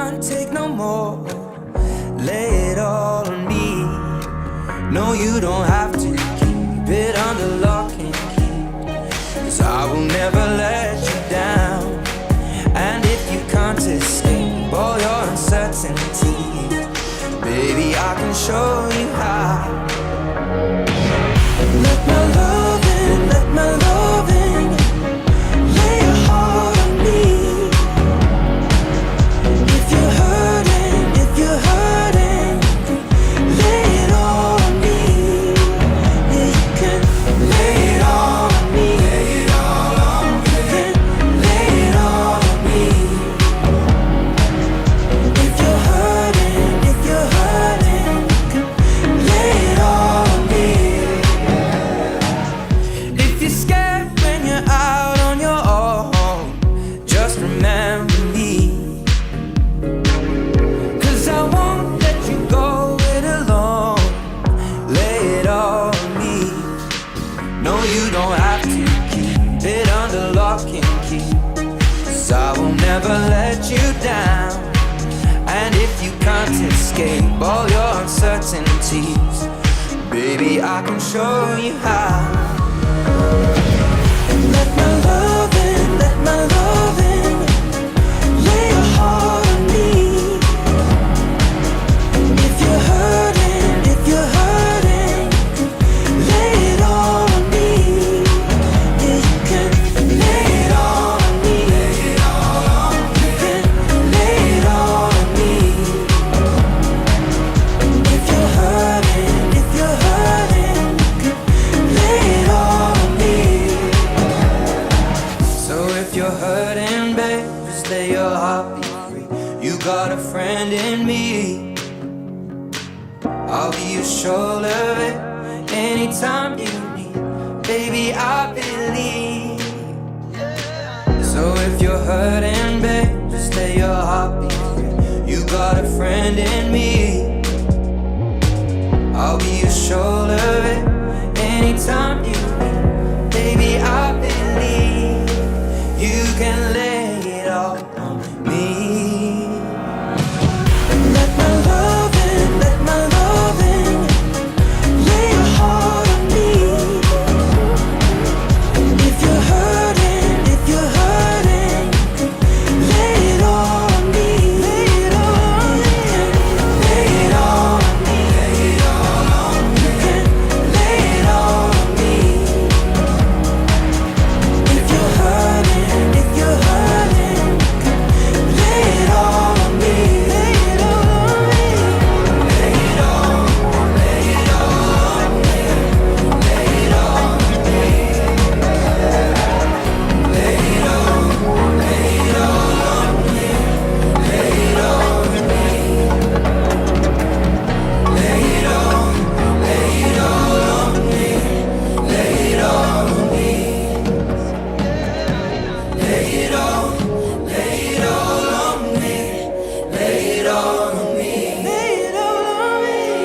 can't take no more, lay it all on me. No, you don't have to keep it under lock and key, 'cause I will never let you down. And if you can't escape all your uncertainties, baby, I can show you how. Let my love in, let my love in, lay your heart on me. If you're hurting, if you're hurting, lay it all on me. Yeah, you can lay it all on me. Lay it all on me. You can lay it all on me. If you're hurting, if you're hurting, you can lay it all on me. If you're scared when you're out on your own, just remember me, 'cause I won't let you go it alone. Lay it all on me. No, you don't have to keep it under lock and key, 'cause I will never let you down. And if you can't escape all your uncertainties, baby, I can show you how. Let my love in, let my love in, lay your heart on me. If you're hurting, if you're hurting, lay it all on me. Yeah, you can lay it all on me. Lay it all on me. You can lay it all on me. If you're hurting, if you're hurting, lay it all on me. So if you're hurting, babe, just let your heart be free. You got a friend in me. I'll be your shoulder, babe, anytime you need. Baby, I believe. So if you're hurting, babe, just let your heart be free. You got a friend in me. I'll be your shoulder, babe, anytime you